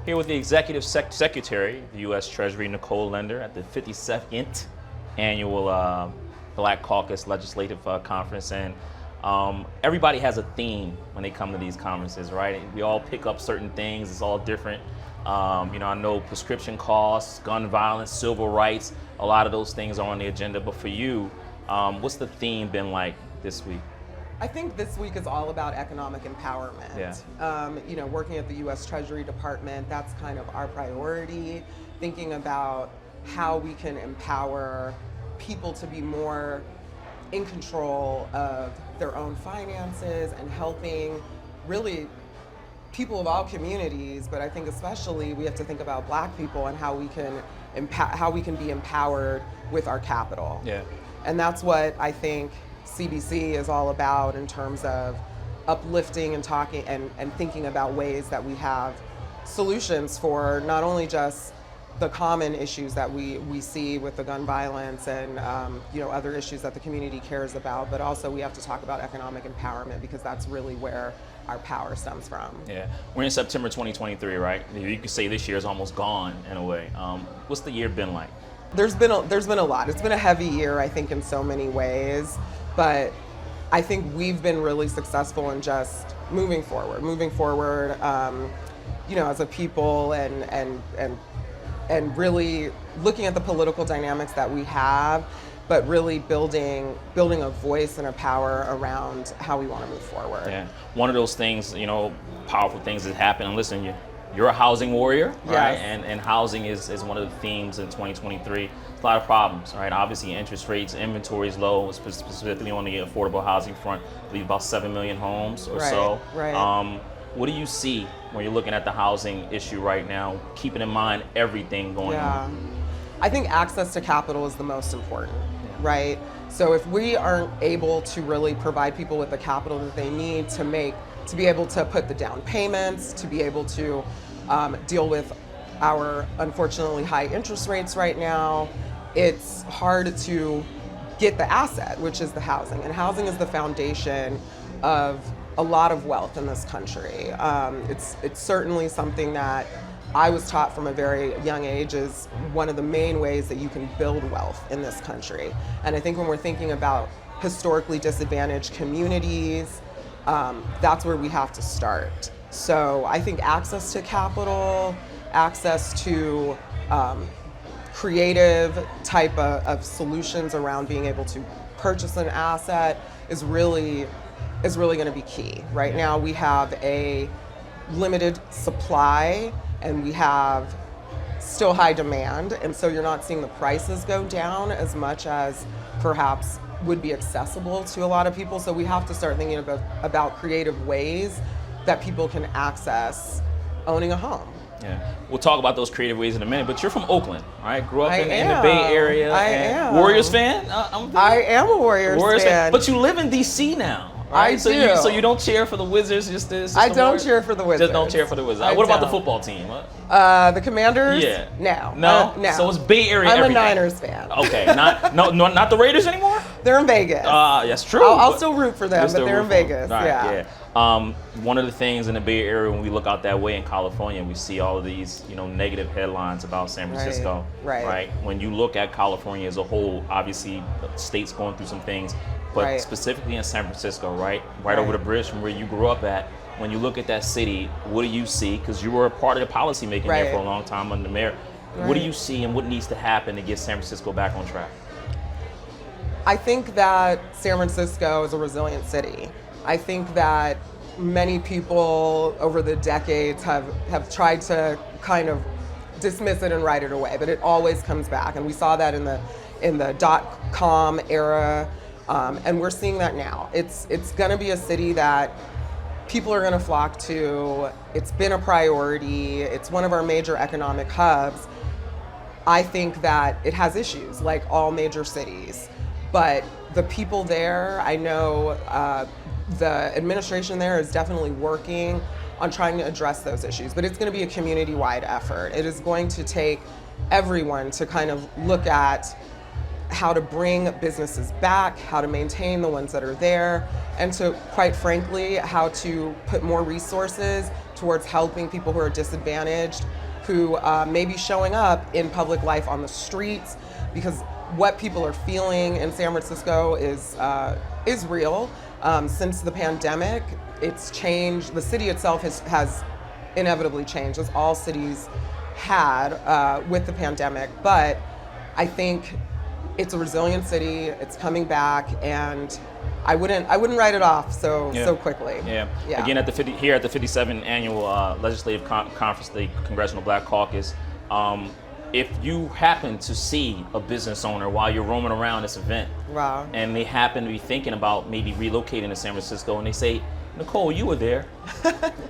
Here with the Executive Secretary of the U.S. Treasury, Nicole Lindler, at the 52nd Annual Black Caucus Legislative Conference. And everybody has a theme when they come to these conferences, right? We all pick up certain things. It's all different. I know prescription costs, gun violence, civil rights, a lot of those things are on the agenda. But for you, what's the theme been like this week? I think this week is all about economic empowerment. Yeah. Working at the U.S. Treasury Department, that's kind of our priority, thinking about how we can empower people to be more in control of their own finances and helping really people of all communities, but I think especially we have to think about Black people and how we can be empowered with our capital. Yeah. And that's what I think CBC is all about in terms of uplifting and talking and thinking about ways that we have solutions for not only just the common issues that we see with the gun violence and other issues that the community cares about, but also we have to talk about economic empowerment because that's really where our power stems from. Yeah, we're in September 2023, right? You could say this year is almost gone in a way. What's the year been like? There's been a lot. It's been a heavy year, I think, in so many ways, but I think we've been really successful in just moving forward, as a people and really looking at the political dynamics that we have, but really building a voice and a power around how we want to move forward. Yeah, one of those things, powerful things that happen. And listen, you're a housing warrior, right? Yes. And housing is one of the themes in 2023. A lot of problems, right? Obviously, interest rates, inventory is low, specifically on the affordable housing front. I believe about 7 million homes or so. Right. What do you see when you're looking at the housing issue right now, keeping in mind everything going on? I think access to capital is the most important, right? So if we aren't able to really provide people with the capital that they need to be able to put the down payments, to be able to deal with our unfortunately high interest rates right now, it's hard to get the asset, which is the housing. And housing is the foundation of a lot of wealth in this country. It's certainly something that I was taught from a very young age is one of the main ways that you can build wealth in this country. And I think when we're thinking about historically disadvantaged communities, that's where we have to start. So I think access to capital, access to creative type of solutions around being able to purchase an asset is really going to be key. Right now we have a limited supply and we have still high demand, and so you're not seeing the prices go down as much as perhaps would be accessible to a lot of people. So we have to start thinking about creative ways that people can access owning a home. Yeah, we'll talk about those creative ways in a minute, but you're from Oakland, right? Grew up in the am. Bay Area. I am. Warriors fan? I am a Warriors fan. But you live in D.C. now, right? I do. So you don't cheer for the Wizards? I don't cheer for the Wizards. Just don't cheer for the Wizards. What about the football team? The Commanders? Yeah. No. So it's Bay Area I'm everything. a Niners fan. Okay, not the Raiders anymore? They're in Vegas. That's true. I'll still root for them, but they're in Vegas. Right, yeah. One of the things in the Bay Area when we look out that way in California, we see all of these, negative headlines about San Francisco. Right. When you look at California as a whole, obviously the state's going through some things, but specifically in San Francisco, right over the bridge from where you grew up at. When you look at that city, what do you see? Because you were a part of the policy making there for a long time under the mayor. What do you see and what needs to happen to get San Francisco back on track? I think that San Francisco is a resilient city. I think that many people over the decades have tried to kind of dismiss it and write it away, but it always comes back. And we saw that in the .com era, and we're seeing that now. It's going to be a city that people are going to flock to. It's been a priority. It's one of our major economic hubs. I think that it has issues like all major cities, but the people there, I know the administration there is definitely working on trying to address those issues, but it's going to be a community-wide effort. It is going to take everyone to kind of look at how to bring businesses back, how to maintain the ones that are there, and to, quite frankly, how to put more resources towards helping people who are disadvantaged, who may be showing up in public life on the streets, because what people are feeling in San Francisco is real. Since the pandemic, it's changed. The city itself has inevitably changed, as all cities had with the pandemic. But I think it's a resilient city. It's coming back, and I wouldn't write it off so quickly. Yeah. Again, here at the 57th annual Legislative Conference, the Congressional Black Caucus. If you happen to see a business owner while you're roaming around this event, wow, and they happen to be thinking about maybe relocating to San Francisco, and they say, Nicole, you were there.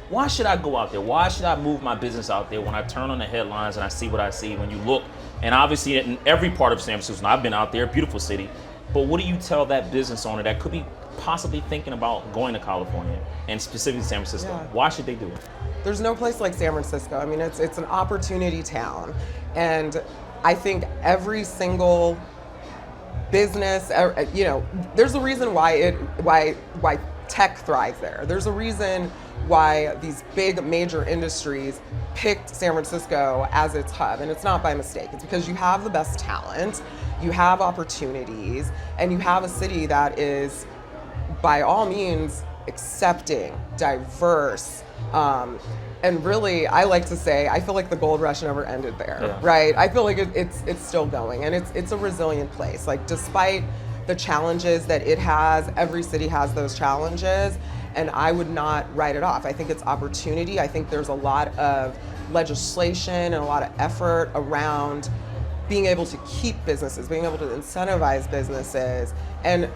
Why should I go out there? Why should I move my business out there when I turn on the headlines and I see what I see? When you look, and obviously in every part of San Francisco, and I've been out there, beautiful city, but what do you tell that business owner that could be possibly thinking about going to California, and specifically San Francisco? Yeah. Why should they do it? There's no place like San Francisco. I mean, it's an opportunity town, and I think every single business, there's a reason why tech thrives there. There's a reason why these big major industries picked San Francisco as its hub, and it's not by mistake. It's because you have the best talent, you have opportunities, and you have a city that is, by all means, accepting, diverse, and really, I like to say, I feel like the gold rush never ended there, right? I feel like it's still going, and it's a resilient place. Like, despite the challenges that it has, every city has those challenges, and I would not write it off. I think it's opportunity. I think there's a lot of legislation and a lot of effort around being able to keep businesses, being able to incentivize businesses, and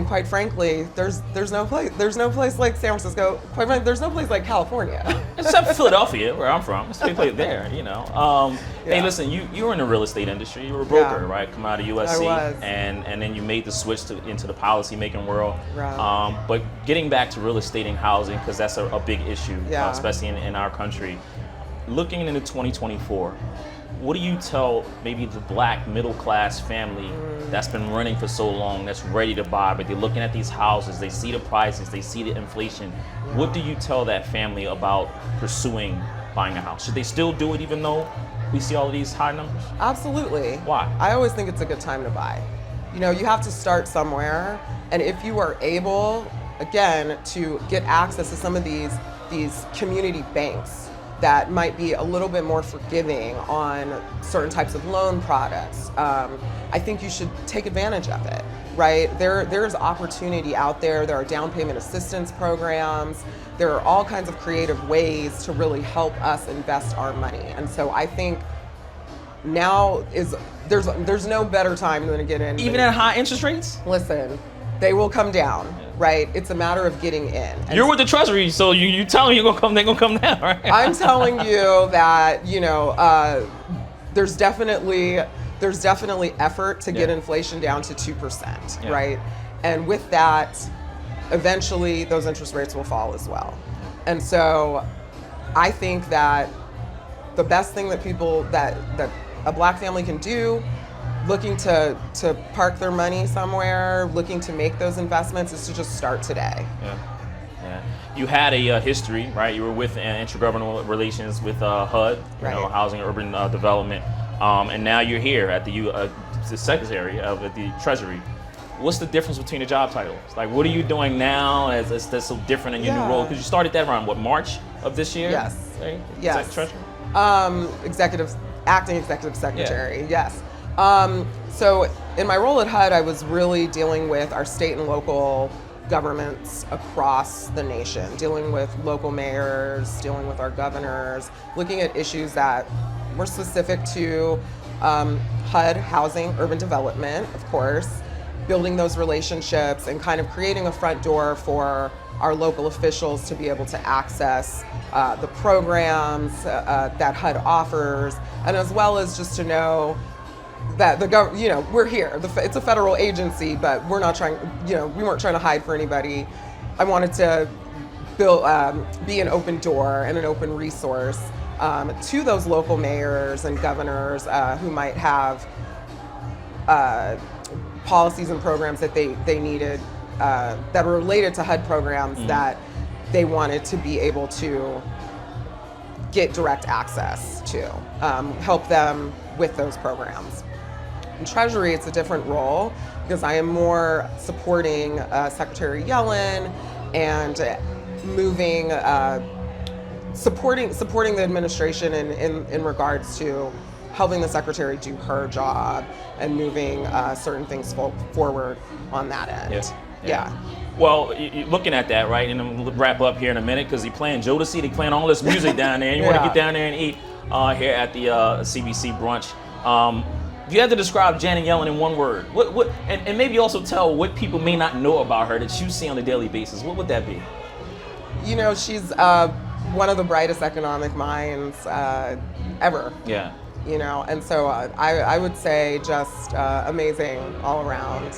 quite frankly, there's no place like San Francisco. Quite frankly, there's no place like California. Except for Philadelphia, where I'm from. It's a big place there, Hey, listen, you were in the real estate industry. You were a broker, right? Come out of USC, I was. and then you made the switch into the policy making world. Right. But getting back to real estate and housing, because that's a big issue, especially in our country. Looking into 2024. What do you tell maybe the black middle class family that's been running for so long, that's ready to buy, but they're looking at these houses, they see the prices, they see the inflation. What do you tell that family about pursuing buying a house? Should they still do it even though we see all of these high numbers? Absolutely. Why? I always think it's a good time to buy. You have to start somewhere, and if you are able, again, to get access to some of these community banks that might be a little bit more forgiving on certain types of loan products, I think you should take advantage of it, right? There's opportunity out there. There are down payment assistance programs. There are all kinds of creative ways to really help us invest our money. And so I think now there's no better time than to get in. Even at high interest rates? Listen, they will come down. Right, it's a matter of getting in. And you're with the Treasury, so you tell them they're gonna come down, right? I'm telling you that there's definitely effort to get inflation down to 2%, right? And with that, eventually those interest rates will fall as well. And so, I think that the best thing that a black family can do, looking to park their money somewhere, looking to make those investments, is to just start today. Yeah. You had a history, right? You were with intergovernmental relations with HUD, Housing and Urban Development, and now you're here at the Secretary of the Treasury. What's the difference between the job titles? Like, what are you doing now that's so different in your new role? Because you started that around, March of this year? Yes. Right? Yes. Treasury? Acting Executive Secretary, yes. So in my role at HUD, I was really dealing with our state and local governments across the nation, dealing with local mayors, dealing with our governors, looking at issues that were specific to HUD, housing, urban development, of course, building those relationships and kind of creating a front door for our local officials to be able to access the programs that HUD offers, and as well as just to know that we're here. It's a federal agency, but we're not trying, we weren't trying to hide for anybody. I wanted to be an open door and an open resource to those local mayors and governors who might have policies and programs that they needed that were related to HUD programs that they wanted to be able to get direct access to, help them with those programs. In Treasury, it's a different role because I am more supporting Secretary Yellen and moving, supporting the administration in regards to helping the secretary do her job and moving certain things forward on that end. Yeah. Well, looking at that, right, and I'm gonna wrap up here in a minute because they're playing Jodeci, they're playing all this music down there, and you want to get down there and eat here at the CBC brunch. If you had to describe Janet Yellen in one word, and maybe also tell what people may not know about her that you see on a daily basis, what would that be? You know, she's one of the brightest economic minds ever. Yeah. You know, and so I would say just amazing all around.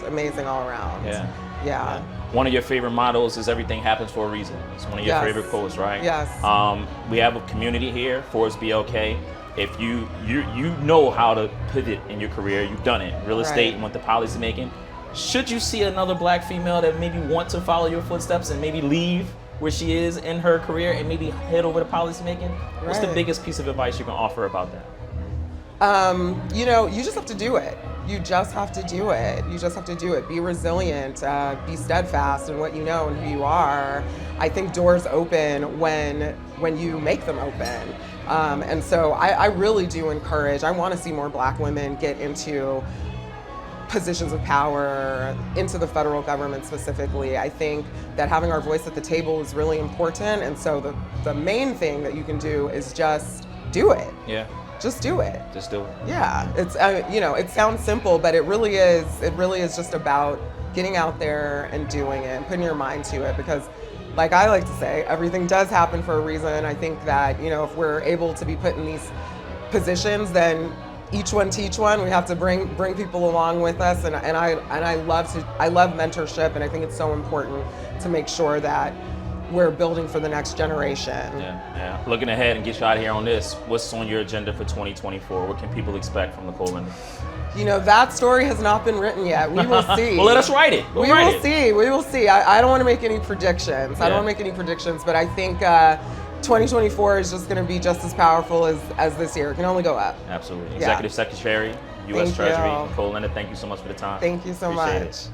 Yeah. One of your favorite mottos is "Everything happens for a reason." It's one of your favorite quotes, right? Yes. We have a community here, Forbes BLK. If you know how to pivot in your career, you've done it. Real estate and what the policy making. Should you see another black female that maybe want to follow your footsteps and maybe leave where she is in her career and maybe head over to policy making, what's the biggest piece of advice you can offer about that? You know, you just have to do it. You just have to do it. Be resilient, be steadfast in what you know and who you are. I think doors open when you make them open. And so I really do encourage, I want to see more black women get into positions of power, into the federal government specifically. I think that having our voice at the table is really important. And so the main thing that you can do is just do it. Yeah. Just do it. Just do it. Yeah, it's you know, it sounds simple, but it really is just about getting out there and doing it and putting your mind to it, because like I like to say, everything does happen for a reason. I think that, you know, if we're able to be put in these positions, then each one teach one. We have to bring people along with us, and I love mentorship, and I think it's so important to make sure that we're building for the next generation. Yeah. Looking ahead and get you out of here on this, what's on your agenda for 2024? What can people expect from Nicole Lindler? You know, that story has not been written yet. We will see. Well, let us write it. We will see. I don't want to make any predictions. But I think 2024 is just going to be just as powerful as this year. It can only go up. Absolutely. Executive Secretary, U.S. Treasury, Nicole Lindler, thank you so much for the time. Thank you so Appreciate much. it.